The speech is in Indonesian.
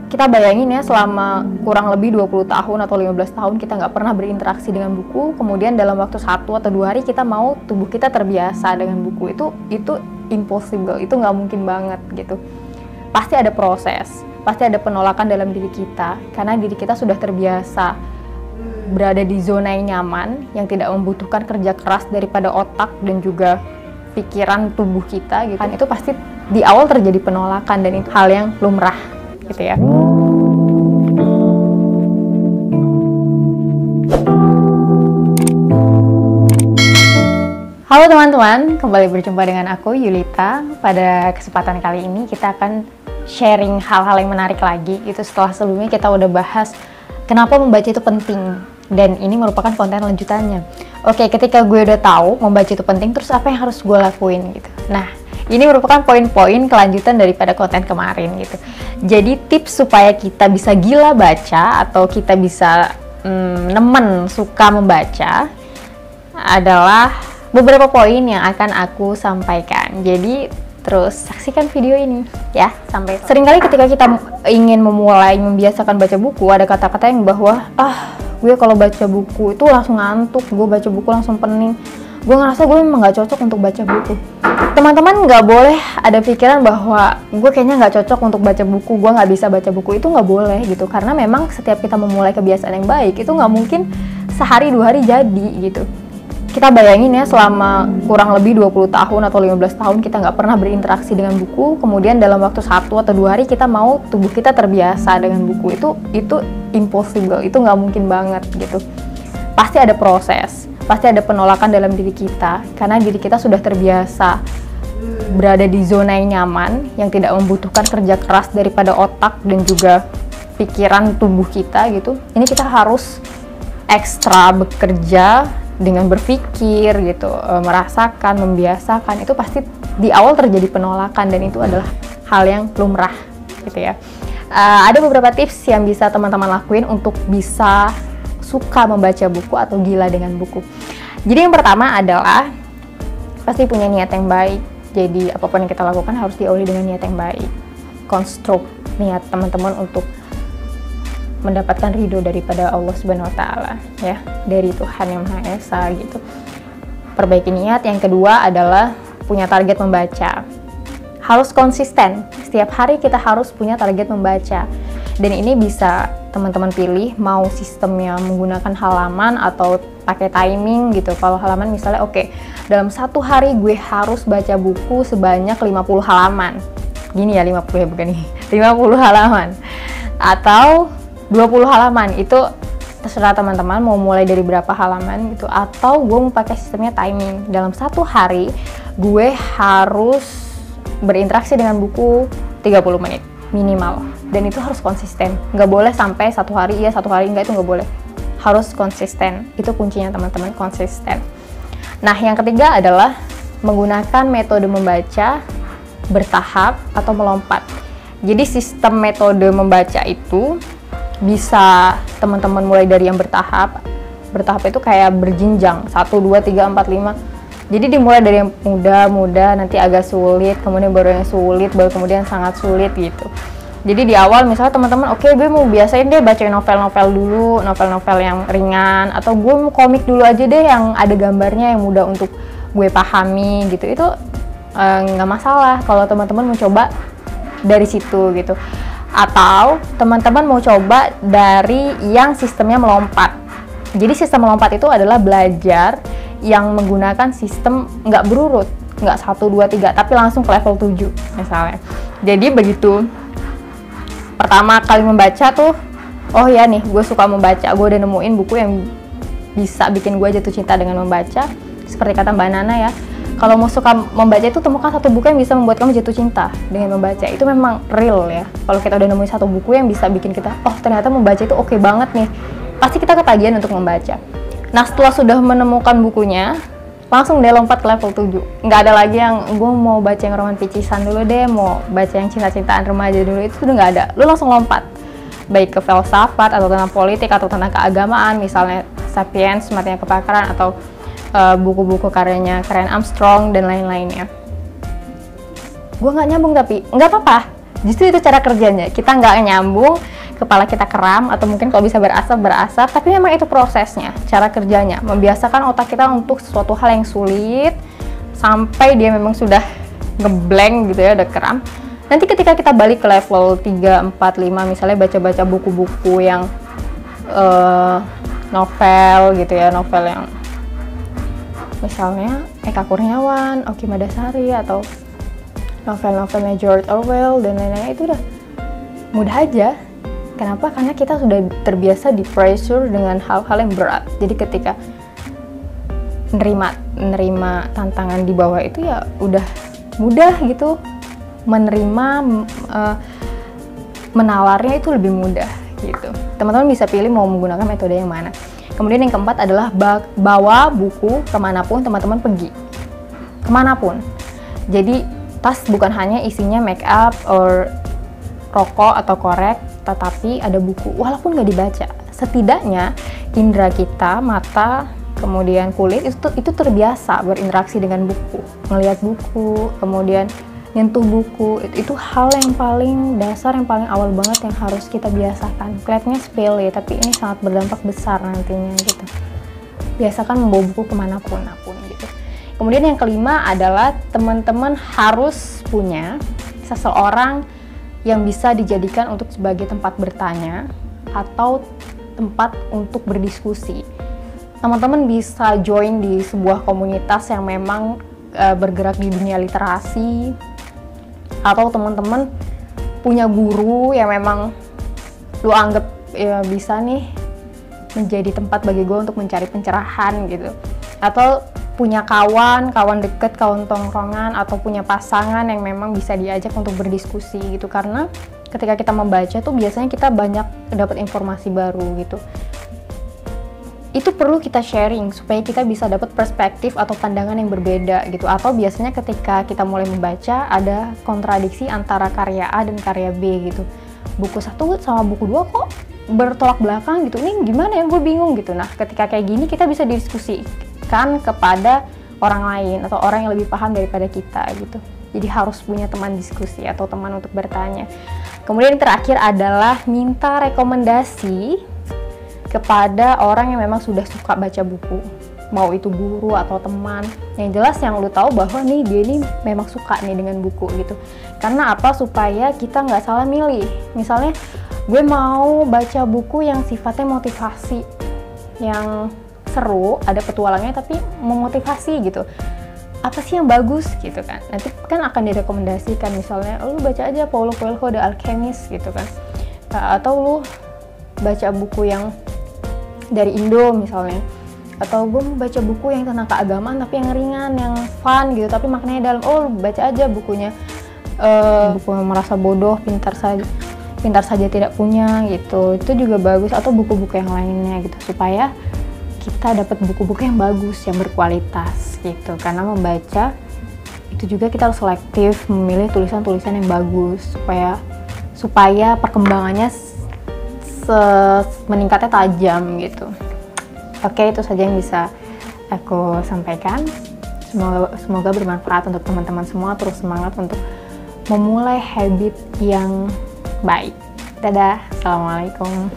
Kita bayangin ya, selama kurang lebih 20 tahun atau 15 tahun kita nggak pernah berinteraksi dengan buku, kemudian dalam waktu 1 atau 2 hari kita mau tubuh kita terbiasa dengan buku, itu impossible, itu nggak mungkin banget gitu. Pasti ada proses, pasti ada penolakan dalam diri kita, karena diri kita sudah terbiasa berada di zona yang nyaman, yang tidak membutuhkan kerja keras daripada otak dan juga pikiran tubuh kita gitu. Kan itu pasti di awal terjadi penolakan, dan itu hal yang lumrah gitu ya. Halo teman-teman, kembali berjumpa dengan aku Yulita. Pada kesempatan kali ini kita akan sharing hal-hal yang menarik lagi. Itu setelah sebelumnya kita udah bahas kenapa membaca itu penting, dan ini merupakan konten lanjutannya. Oke, ketika gue udah tahu membaca itu penting, terus apa yang harus gue lakuin gitu. Nah, ini merupakan poin-poin kelanjutan daripada konten kemarin gitu. Jadi tips supaya kita bisa gila baca atau kita bisa nemen suka membaca adalah beberapa poin yang akan aku sampaikan. Jadi terus saksikan video ini ya sampai. Seringkali ketika kita ingin memulai membiasakan baca buku, ada kata-kata yang bahwa gue kalau baca buku itu langsung ngantuk, gue baca buku langsung pening, gue ngerasa gue memang gak cocok untuk baca buku. Teman-teman nggak boleh ada pikiran bahwa gue kayaknya nggak cocok untuk baca buku, gue nggak bisa baca buku. Itu nggak boleh gitu, karena memang setiap kita memulai kebiasaan yang baik itu nggak mungkin sehari 2 hari jadi gitu. Kita bayangin ya, selama kurang lebih 20 tahun atau 15 tahun kita nggak pernah berinteraksi dengan buku, kemudian dalam waktu 1 atau 2 hari kita mau tubuh kita terbiasa dengan buku. Itu impossible, itu nggak mungkin banget gitu. Pasti ada proses, pasti ada penolakan dalam diri kita, karena diri kita sudah terbiasa berada di zona yang nyaman, yang tidak membutuhkan kerja keras daripada otak dan juga pikiran tubuh kita gitu. Ini kita harus ekstra bekerja dengan berpikir gitu, merasakan, membiasakan. Itu pasti di awal terjadi penolakan, dan itu adalah hal yang lumrah gitu ya. Ada beberapa tips yang bisa teman-teman lakuin untuk bisa suka membaca buku atau gila dengan buku. Jadi yang pertama adalah pasti punya niat yang baik. Jadi apapun yang kita lakukan harus diawali dengan niat yang baik. Konstruk niat teman-teman untuk mendapatkan ridho daripada Allah Subhanahu wa Ta'ala ya, dari Tuhan Yang Maha Esa gitu. Perbaiki niat. Yang kedua adalah punya target membaca. Harus konsisten. Setiap hari kita harus punya target membaca. Dan ini bisa teman-teman pilih mau sistemnya menggunakan halaman atau pakai timing gitu. Kalau halaman misalnya dalam 1 hari gue harus baca buku sebanyak 50 halaman. Gini ya, 50 ya, bukan nih. 50 halaman. Atau 20 halaman. Itu terserah teman-teman mau mulai dari berapa halaman gitu. Atau gue mau pakai sistemnya timing. Dalam 1 hari gue harus berinteraksi dengan buku 30 menit minimal, dan itu harus konsisten. Nggak boleh sampai 1 hari iya 1 hari enggak, itu nggak boleh. Harus konsisten. Itu kuncinya teman-teman, konsisten. Nah, yang ketiga adalah menggunakan metode membaca bertahap atau melompat. Jadi sistem metode membaca itu bisa teman-teman mulai dari yang bertahap. Bertahap itu kayak berjenjang, 1, 2, 3, 4, 5. Jadi dimulai dari yang mudah, nanti agak sulit, kemudian baru yang sulit, baru kemudian sangat sulit gitu. Jadi di awal misalnya teman-teman, gue mau biasain deh bacain novel-novel dulu, novel-novel yang ringan, atau gue mau komik dulu aja deh yang ada gambarnya, yang mudah untuk gue pahami gitu. Itu nggak masalah kalau teman-teman mau coba dari situ gitu. Atau teman-teman mau coba dari yang sistemnya melompat. Jadi sistem melompat itu adalah belajar yang menggunakan sistem nggak berurut, nggak 1, 2, 3, tapi langsung ke level 7 misalnya. Jadi begitu pertama kali membaca tuh, oh ya nih, gue suka membaca, gue udah nemuin buku yang bisa bikin gue jatuh cinta dengan membaca. Seperti kata Mbak Nana ya, kalau mau suka membaca itu temukan 1 buku yang bisa membuat kamu jatuh cinta dengan membaca. Itu memang real ya. Kalau kita udah nemuin 1 buku yang bisa bikin kita, oh ternyata membaca itu oke banget nih, pasti kita ketagihan untuk membaca. Nah, setelah sudah menemukan bukunya, langsung deh lompat ke level 7. Nggak ada lagi yang gue mau baca yang roman picisan dulu deh, mau baca yang cinta-cintaan remaja dulu, itu sudah nggak ada. Lu langsung lompat, baik ke filsafat atau tentang politik atau tentang keagamaan, misalnya Sapiens, Matinya Kepakaran, atau buku-buku karyanya Karen Armstrong dan lain-lainnya. Gue nggak nyambung, tapi nggak apa-apa. Justru itu cara kerjanya. Kita nggak nyambung, kepala kita kram, atau mungkin kalau bisa berasap, tapi memang itu prosesnya, cara kerjanya. Membiasakan otak kita untuk sesuatu hal yang sulit, sampai dia memang sudah ngeblank gitu ya, udah kram. Nanti ketika kita balik ke level 3, 4, 5, misalnya baca-baca buku-buku yang novel gitu ya, novel yang misalnya Eka Kurniawan, Oki Madasari, atau novel-novelnya George Orwell dan lain-lain, itu udah mudah aja. Kenapa? Karena kita sudah terbiasa di pressure dengan hal-hal yang berat. Jadi ketika menerima tantangan di bawah itu ya udah mudah gitu. Menerima, menawarnya itu lebih mudah gitu. Teman-teman bisa pilih mau menggunakan metode yang mana. Kemudian yang keempat adalah bawa buku kemanapun teman-teman pergi, kemanapun. Jadi tas bukan hanya isinya make up or rokok atau korek, tetapi ada buku, walaupun nggak dibaca. Setidaknya indera kita, mata, kemudian kulit itu terbiasa berinteraksi dengan buku, melihat buku, kemudian nyentuh buku. Itu hal yang paling dasar, yang paling awal banget yang harus kita biasakan. Kelihatannya sepele, tapi ini sangat berdampak besar nantinya gitu. Biasakan membawa buku kemanapun gitu. Kemudian yang kelima adalah teman-teman harus punya seseorang yang bisa dijadikan untuk sebagai tempat bertanya atau tempat untuk berdiskusi. Teman-teman bisa join di sebuah komunitas yang memang bergerak di dunia literasi, atau teman-teman punya guru yang memang lu anggap ya bisa nih menjadi tempat bagi gue untuk mencari pencerahan gitu, atau punya kawan deket, kawan tongkrongan, atau punya pasangan yang memang bisa diajak untuk berdiskusi gitu. Karena ketika kita membaca tuh biasanya kita banyak dapat informasi baru gitu. Itu perlu kita sharing supaya kita bisa dapat perspektif atau pandangan yang berbeda gitu. Atau biasanya ketika kita mulai membaca ada kontradiksi antara karya A dan karya B gitu. Buku 1 sama buku 2 kok bertolak belakang gitu. Ini gimana ya, gue bingung gitu. Nah, ketika kayak gini kita bisa diskusikan kepada orang lain atau orang yang lebih paham daripada kita gitu. Jadi harus punya teman diskusi atau teman untuk bertanya. Kemudian yang terakhir adalah minta rekomendasi kepada orang yang memang sudah suka baca buku, mau itu guru atau teman. Yang jelas yang lu tahu bahwa nih dia ini memang suka nih dengan buku gitu. Karena apa? Supaya kita nggak salah milih. Misalnya gue mau baca buku yang sifatnya motivasi, yang seru, ada petualangnya tapi memotivasi gitu. Apa sih yang bagus gitu kan? Nanti kan akan direkomendasikan, misalnya lu baca aja Paulo Coelho The Alchemist gitu kan. Atau lu baca buku yang dari Indo misalnya, atau gue baca buku yang tentang keagamaan tapi yang ringan, yang fun gitu tapi maknanya dalam. Oh, baca aja bukunya buku Merasa Bodoh, Pintar saja Tidak Punya gitu, itu juga bagus. Atau buku-buku yang lainnya gitu, supaya kita dapat buku-buku yang bagus, yang berkualitas gitu. Karena membaca itu juga kita harus selektif memilih tulisan-tulisan yang bagus supaya perkembangannya meningkatnya tajam gitu. Oke, itu saja yang bisa aku sampaikan. Semoga bermanfaat untuk teman-teman semua. Terus semangat untuk memulai habit yang baik. Dadah, assalamualaikum.